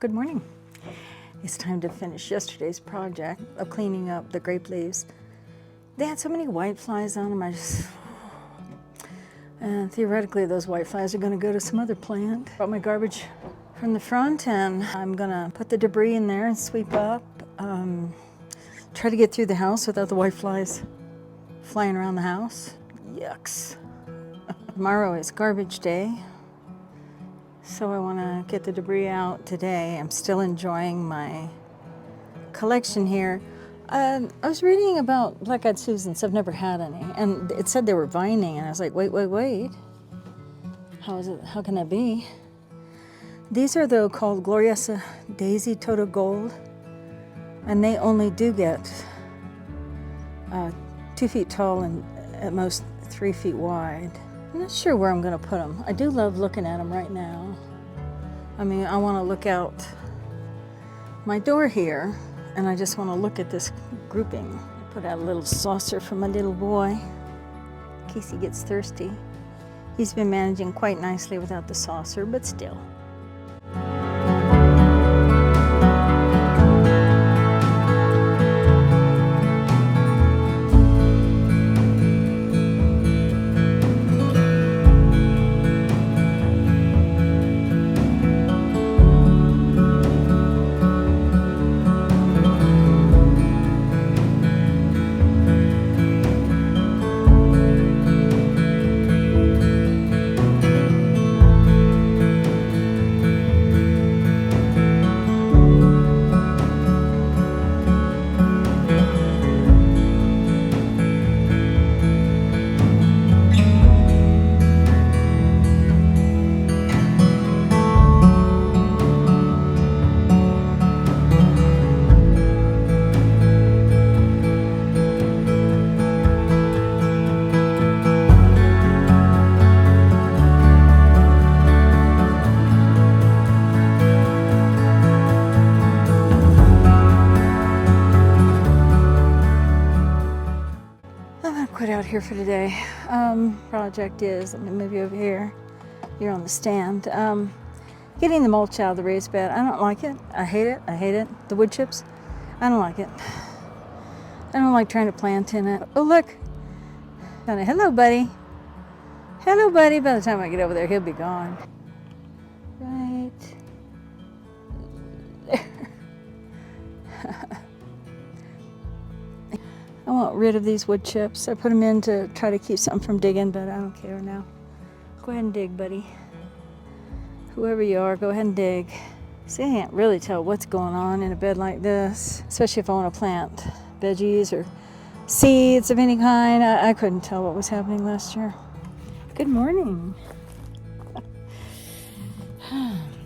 Good morning. It's time to finish yesterday's project of cleaning up the grape leaves. They had so many white flies on them, and theoretically those white flies are going to go to some other plant. Brought my garbage from the front and I'm going to put the debris in there and sweep up. Try to get through the house without the white flies flying around the house. Yucks. Tomorrow is garbage day. So I want to get the debris out today. I'm still enjoying my collection here. I was reading about black-eyed Susans. I've never had any. And it said they were vining, and I was like, wait. How can that be? These are though called Gloriosa Daisy Toto Gold. And they only do get 2 feet tall and at most 3 feet wide. I'm not sure where I'm going to put them. I do love looking at them right now. I mean, I want to look out my door here, and I just want to look at this grouping. Put out a little saucer for my little boy in case he gets thirsty. He's been managing quite nicely without the saucer, but still. Out here for today. Project is, let me move you over here. You're on the stand. Getting the mulch out of the raised bed. I don't like it. I hate it. The wood chips. I don't like it. I don't like trying to plant in it. Oh, look. Hello, buddy. Hello, buddy. By the time I get over there, he'll be gone. Right there. I want rid of these wood chips. I put them in to try to keep something from digging, but I don't care now. Go ahead and dig, buddy. Whoever you are, go ahead and dig. See, I can't really tell what's going on in a bed like this, especially if I want to plant veggies or seeds of any kind. I couldn't tell what was happening last year. Good morning.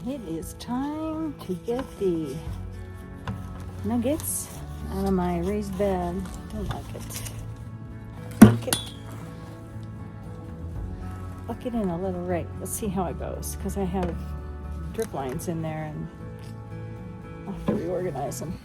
It is time to get the nuggets out of my raised bed. Don't like it. Bucket in a little rake. Let's see how it goes, because I have drip lines in there and I'll have to reorganize them.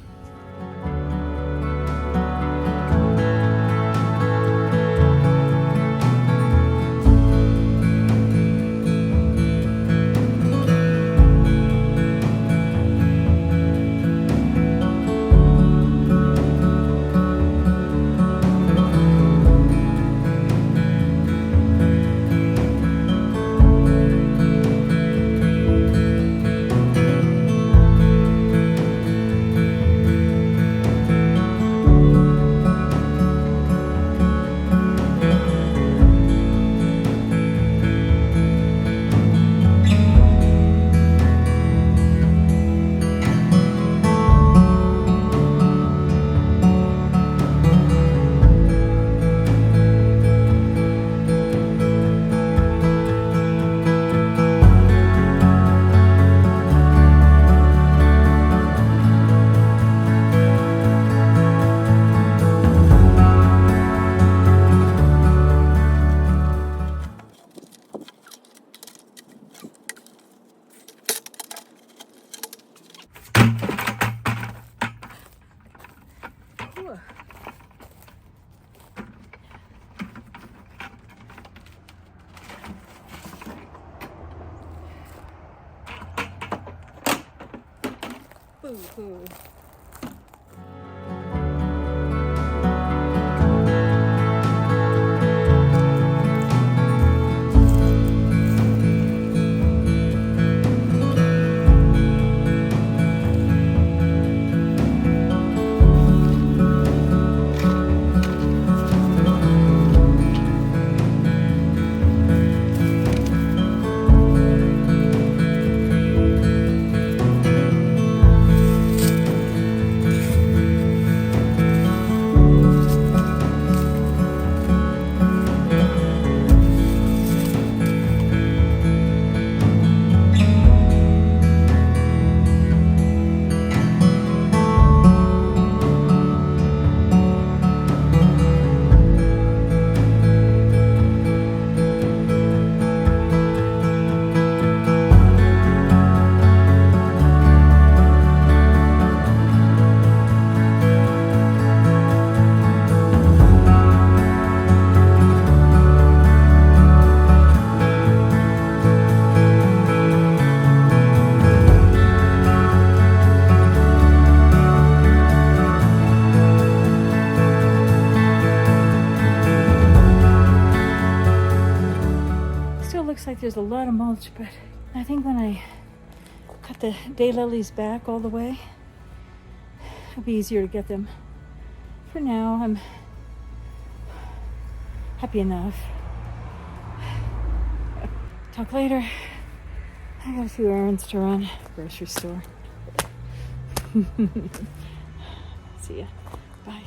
Hoo-hoo. Looks like there's a lot of mulch, but I think when I cut the daylilies back all the way, it'll be easier to get them. For now, I'm happy enough. Talk later. I got a few errands to run. Grocery store. See ya. Bye.